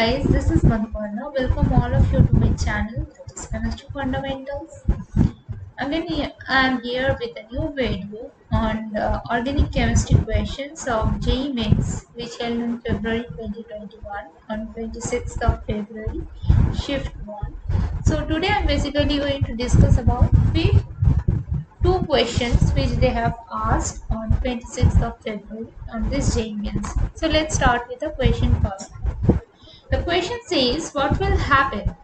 Guys, this is Madhuparna. Welcome all of you to my channel, that is Chemistry Fundamentals. I'm here with a new video on the organic chemistry questions of JEE Mains, which held in February 2021 on 26th of February, Shift 1. So today I'm basically going to discuss about two questions which they have asked on 26th of February on this JEE Mains. So let's start with the question first. The question says what will happen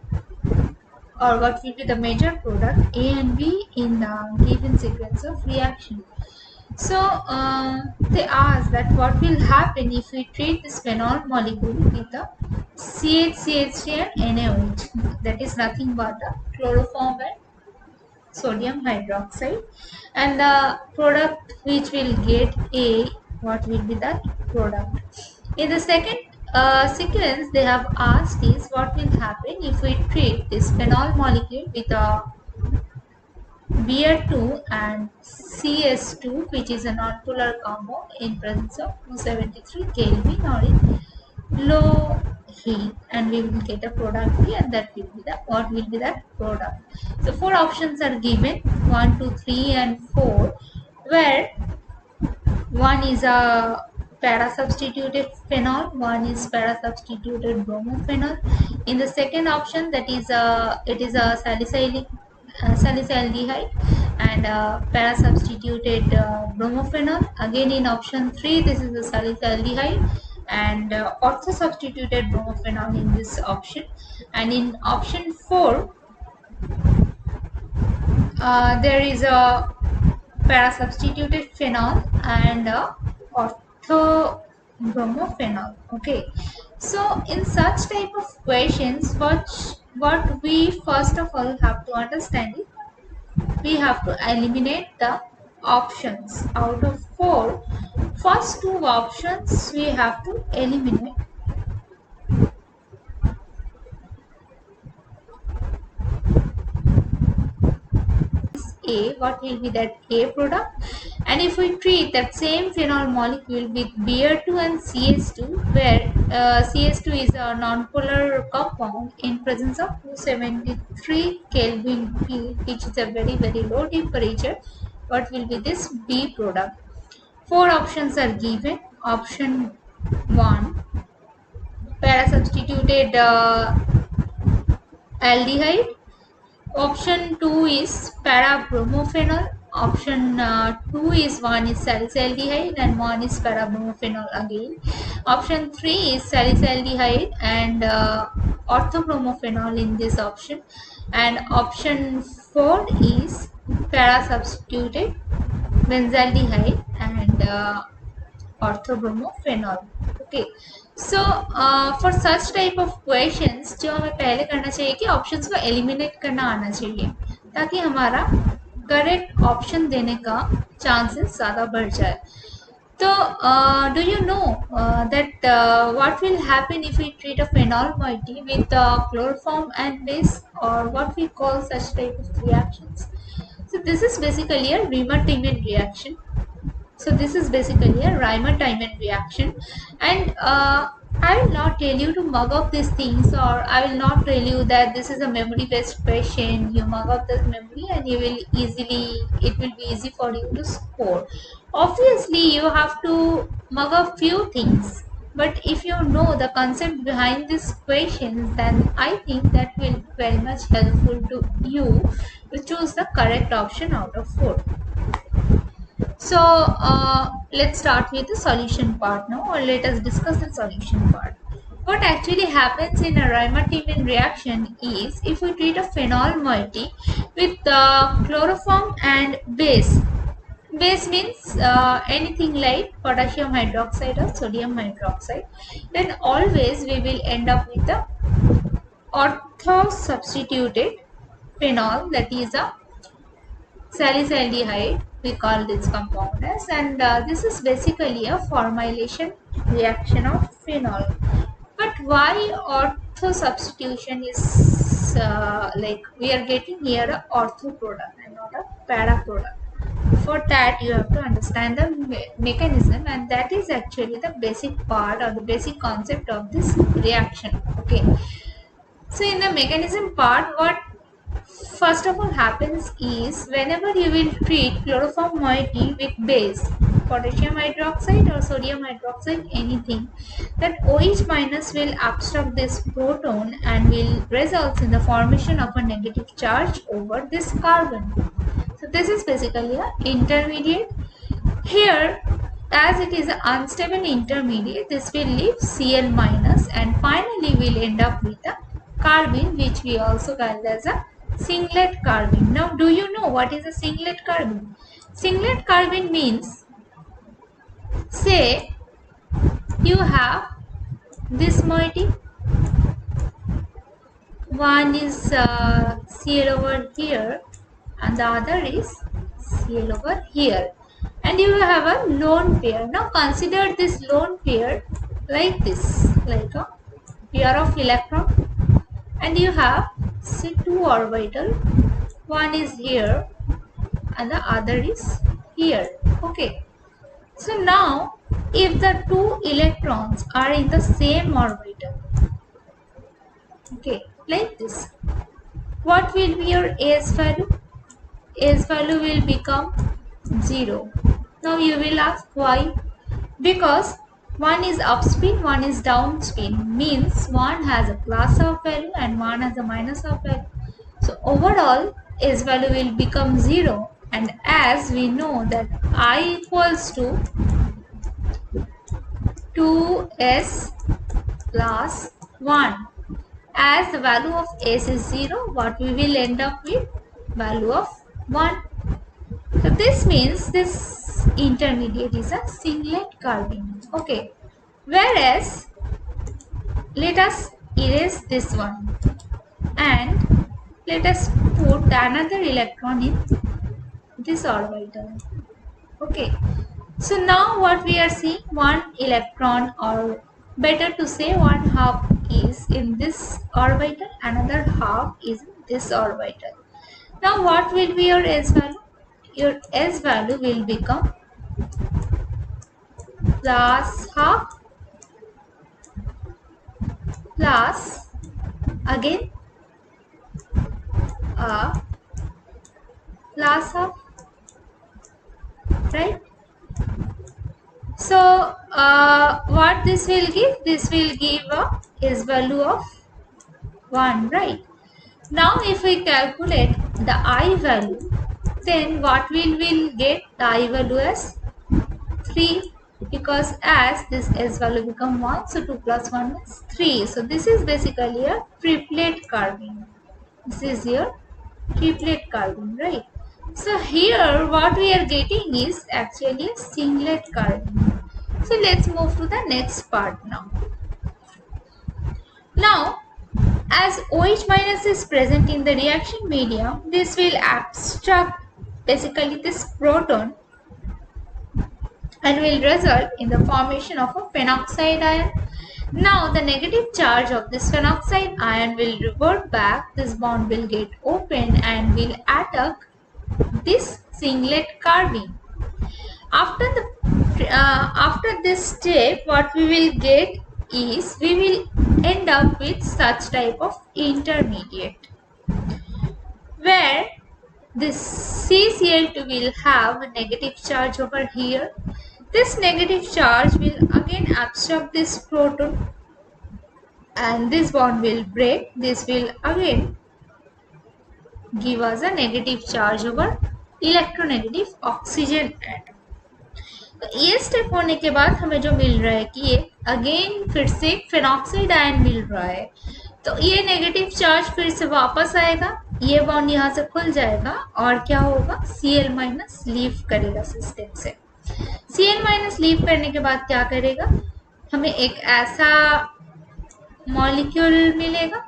or what will be the major product A and B in the given sequence of reaction. So they ask that what will happen if we treat this phenol molecule with a CH3 and NaOH, that is nothing but the chloroform and sodium hydroxide, and the product which will get A, what will be that product. In the second sequence they have asked is what will happen if we treat this phenol molecule with a Br2 and CS2, which is a non-polar compound, in presence of 273 Kelvin or in low heat, and we will get a product B, and that will be the what will be that product. So four options are given, 1, 2, 3 and 4, where one is a para-substituted phenol, one is para-substituted bromophenol. In the second option, that is it is a salicylaldehyde and para-substituted bromophenol. Again in option 3, this is a salicylaldehyde and ortho-substituted bromophenol in this option. And in option 4, there is a para-substituted phenol and ortho-bromophenol. Okay, so in such type of questions, what we first of all have to understand is we have to eliminate the options. Out of 4, first 2 options we have to eliminate. A, what will be that A product? And if we treat that same phenol molecule with Br2 and CS2, where CS2 is a non-polar compound in presence of 273 Kelvin heat, which is a very low temperature, what will be this B product? 4 options are given. Option 1, para-substituted aldehyde. Option 2 is para-bromophenol. Option 2 is one is salicylaldehyde and one is para-bromophenol again. Option 3 is salicylaldehyde and ortho-bromophenol in this option. And option 4 is para-substituted benzaldehyde and ortho-bromophenol. Okay, so for such type of questions जो हमें पहले करना चाहिए कि options को eliminate करना आना चाहिए ताकि हमारा करेक्ट ऑप्शन देने का चांसेस ज़्यादा बढ़ जाए. So do you know that what will happen if we treat a phenol moiety with chloroform and base, or what we call such type of reactions? So this is basically a Riemann-Tiemann reaction. So this is basically a Riemann-Tiemann reaction, and I will not tell you to mug up these things, or I will not tell you that this is a memory-based question. You mug up this memory and you will it will be easy for you to score. Obviously, you have to mug up few things, but if you know the concept behind these questions, then I think that will be very much helpful to you to choose the correct option out of 4. So let's start with the solution part now, or let us discuss the solution part. What actually happens in a Riemann-Tiemann reaction is if we treat a phenol moiety with chloroform and base. Base means anything like potassium hydroxide or sodium hydroxide. Then always we will end up with the ortho-substituted phenol, that is a salicylaldehyde, we call this compound as, and this is basically a formylation reaction of phenol. But why ortho substitution is like we are getting here a ortho product and not a para product? For that you have to understand the mechanism, and that is actually the basic part or the basic concept of this reaction. Okay, so in the mechanism part, what first of all happens is, whenever you will treat chloroform moiety with base, potassium hydroxide or sodium hydroxide, anything, that OH minus will obstruct this proton and will result in the formation of a negative charge over this carbon. So this is basically a intermediate. Here, as it is an unstable intermediate, this will leave Cl minus, and finally we'll end up with a carbene, which we also call as a singlet carbene. Now, do you know what is a singlet carbene? Singlet carbene means, say you have this moiety, one is Cl over here and the other is Cl over here, and you have a lone pair. Now consider this lone pair like this, like a pair of electron, and you have say two orbital, one is here and the other is here. Okay, so now if the two electrons are in the same orbital, okay, like this, what will be your S value? S value will become 0. Now you will ask why? Because one is up spin, one is down spin, means one has a plus of value and one has a minus of value. So overall S value will become 0, and as we know that I equals to 2S plus 1. As the value of S is 0, what we will end up with? Value of 1. So this means this intermediate is a singlet carbene. Okay. Whereas, let us erase this one and let us put another electron in this orbital. Okay. So now what we are seeing, one electron, or better to say one half, is in this orbital, another half is in this orbital. Now what will be your S value? Your S value will become plus half plus again plus half, right? So what this will give? This will give a S value of 1, right? Now if we calculate the I value, then what will we get? The I value as 3, because as this S value become 1, so 2 plus 1 is 3. So this is basically a triplet carbene. This is your triplet carbene, right? So here what we are getting is actually a singlet carbene. So let's move to the next part now. Now, as OH minus is present in the reaction medium, this will obstruct basically this proton and will result in the formation of a phenoxide ion. Now the negative charge of this phenoxide ion will revert back, this bond will get open and will attack this singlet carbene. After this step, what we will get is, we will end up with such type of intermediate, where this CCl2 will have a negative charge over here. This negative charge will again obstruct this proton and this bond will break. This will again give us a negative charge over electronegative oxygen atom. तो ये step होने के बाद हमें जो मिल रहा है कि ये अगेन फिर से फिनॉक्साइड आयन मिल रहा है, तो ये नेगेटिव चार्ज फिर से वापस आएगा, ये बॉन्ड यहाँ से खुल जाएगा और क्या होगा, Cl माइनस लीव करेगा सिस्टम से। Cl माइनस लीव करने के बाद क्या करेगा, हमें एक ऐसा मॉलिक्यूल मिलेगा,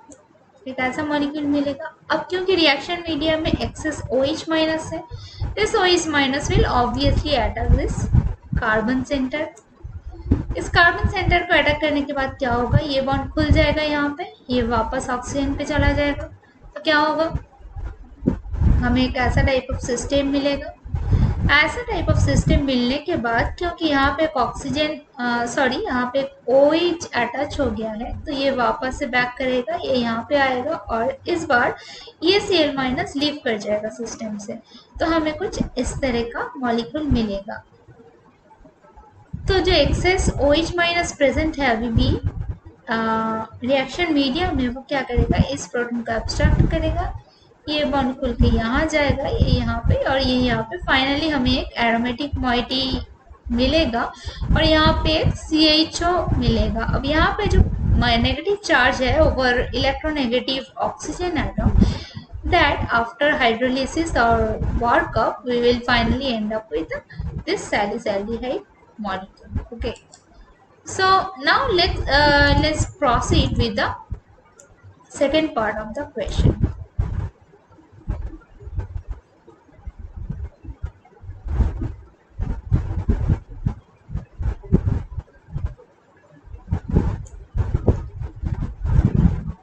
अब क्योंकि रिएक्शन मीडियम में एक्सेस OH माइनस है, this OH minus will obviously attack this carbon centre. इस कार्बन सेंटर को अटैक करने के बाद क्या होगा, ये बॉन्ड खुल जाएगा यहाँ पे, ये वापस ऑक्सीजन पे चला जाएगा, तो क्या होगा, हमें एक ऐसा टाइप ऑफ सिस्टम मिलेगा ऐसा टाइप ऑफ सिस्टम मिलने के बाद, क्योंकि यहाँ पे एक ऑक्सीजन यहाँ पे एक OH अटैच हो गया है, तो ये वापस से बैक करेगा, ये यहाँ पे आएगा और इस बार ये Cl माइनस लीव कर जाएगा सिस्टम से, तो हमें कुछ इस तरह का मॉलिक्यूल मिलेगा। तो जो एक्सेस OH माइनस प्रेजेंट है अभी भी रिएक्शन मीडियम में, वो क्या करेगा, इस प्रोटॉन को एब्स्ट्रैक्ट करेगा, ये बॉन्ड खुल के यहाँ जाएगा, ये यहाँ पे और ये यहाँ पे, फाइनली हमें एक एरोमेटिक मॉइटी मिलेगा और यहाँ पे एक CHO मिलेगा। अब यहाँ पे जो नेगेटिव चार्ज है over electronegative oxygen atom, that after hydrolysis or workup we will finally end up with this salicylic molecule. Okay, so now let's proceed with the second part of the question.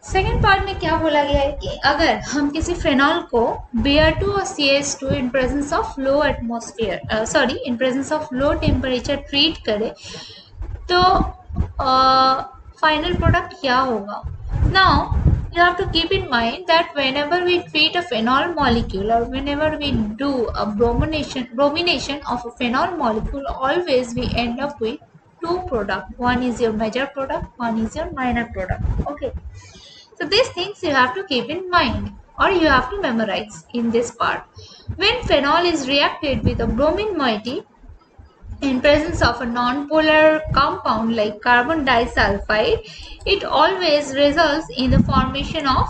Second part में क्या बोला गया है कि अगर हम किसी phenol को Br2 और CH2 in presence of low atmosphere in presence of low temperature treat करें, तो फाइनल प्रोडक्ट क्या होगा। Now you have to keep in mind that whenever we treat a phenol molecule or whenever we do a bromination of a phenol molecule, always we end up with two products. One is your major product, one is your minor product. Okay, so these things you have to keep in mind or you have to memorize in this part. When phenol is reacted with a bromine moiety in presence of a non-polar compound like carbon disulfide, it always results in the formation of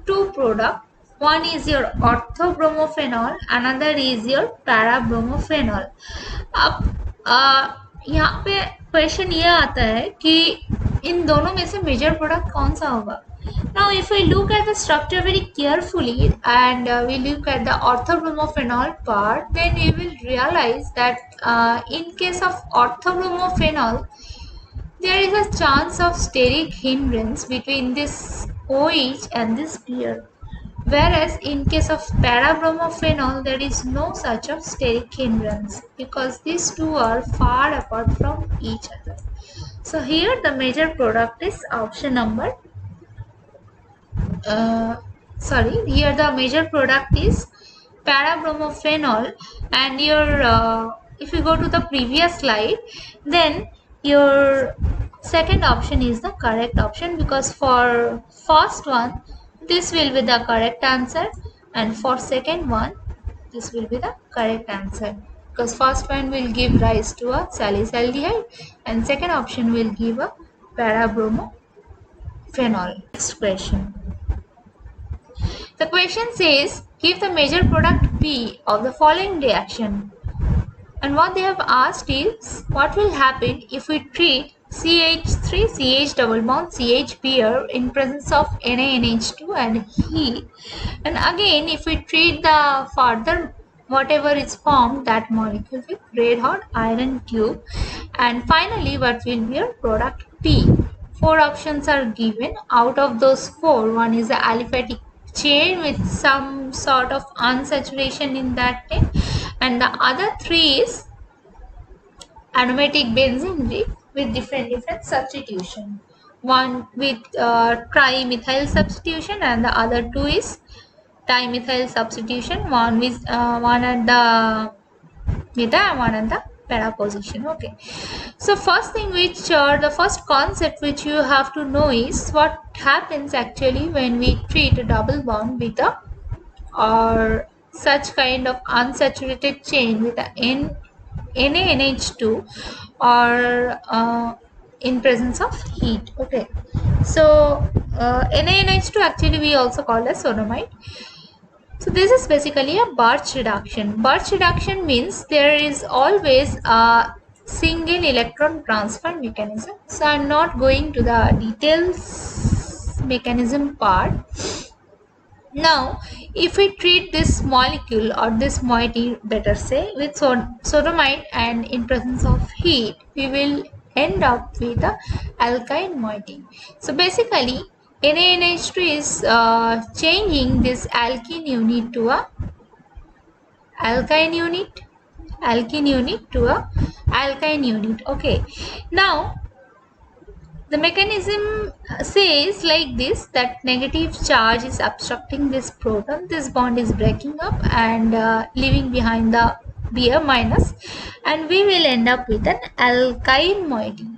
two products. One is your orthobromophenol, another is your parabromophenol. अब यहाँ पे question ये आता है कि इन दोनों में से मेजर प्रोडक्ट कौन सा होगा। Now if we look at the structure very carefully and we look at the orthobromophenol part, then we will realize that in case of orthobromophenol, there is a chance of steric hindrance between this OH and this pair. Whereas in case of parabromophenol, there is no such of steric hindrance because these two are far apart from each other. So here the major product is option number here the major product is parabromophenol, and your if you go to the previous slide, then your second option is the correct option, because for first one this will be the correct answer and for second one this will be the correct answer, because first one will give rise to a salicylic and second option will give a parabromophenol. Next question. The question says, give the major product P of the following reaction. And what they have asked is, what will happen if we treat CH3 CH double bond CH pair in presence of NaNH2 and heat. And again, if we treat the further whatever is formed, that molecule with red hot iron tube. And finally, what will be your product P? Four options are given. Out of those four, one is the aliphatic chain with some sort of unsaturation in that thing, and the other three is aromatic benzene ring with different substitution. One with trimethyl substitution and the other two is dimethyl substitution. One with one at the meta and one at the para position. Okay, so first thing which the first concept which you have to know is what happens actually when we treat a double bond with a or such kind of unsaturated chain with a NaNH2 or in presence of heat. Okay, so NaNH2 actually we also call as sodomite. So this is basically a Birch reduction. Birch reduction means there is always a single electron transfer mechanism. So I am not going to the details mechanism part. Now, if we treat this molecule or this moiety, better say, with sodomite and in presence of heat, we will end up with the alkyne moiety. So basically, NaNH2 is changing this alkene unit to a alkyne unit to a alkyne unit. Okay, now the mechanism says like this, that negative charge is obstructing this proton, this bond is breaking up and leaving behind the Br minus, and we will end up with an alkyne moiety.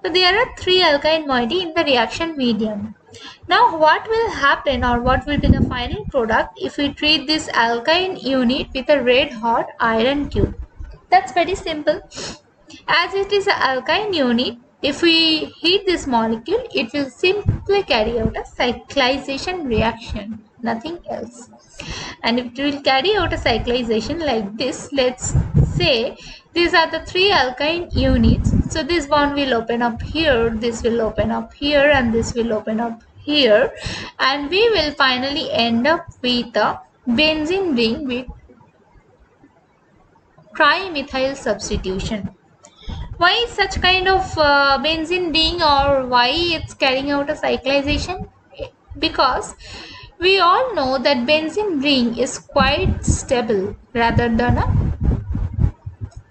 So there are 3 alkyne moiety in the reaction medium. Now what will happen, or what will be the final product if we treat this alkyne unit with a red hot iron cube? That's very simple. As it is an alkyne unit, if we heat this molecule, it will simply carry out a cyclization reaction, nothing else. And it will carry out a cyclization like this. Let's say these are the 3 alkyne units. So this bond will open up here, this will open up here, and this will open up here. And we will finally end up with a benzene ring with trimethyl substitution. Why such kind of benzene ring, or why it's carrying out a cyclization? Because we all know that benzene ring is quite stable rather than a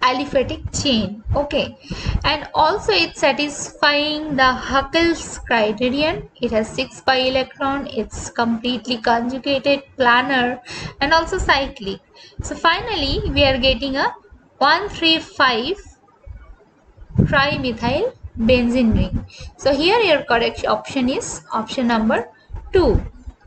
aliphatic chain. Okay, and also it's satisfying the Huckel's criterion. It has 6 pi electron, it's completely conjugated, planar, and also cyclic. So finally we are getting a 135 trimethyl benzene ring. So here your correct option is option number 2.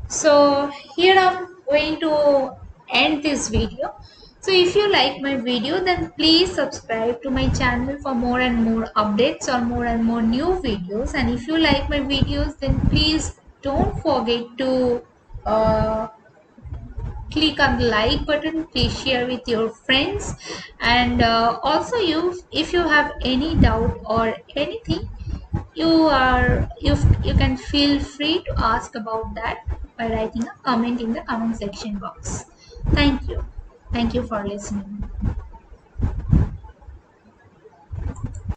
So here I'm going to end this video. So if you like my video, then please subscribe to my channel for more and more updates or more and more new videos. And if you like my videos, then please don't forget to click on the like button, please share with your friends, and also if you have any doubt or anything, you can feel free to ask about that by writing a comment in the comment section box. Thank you for listening.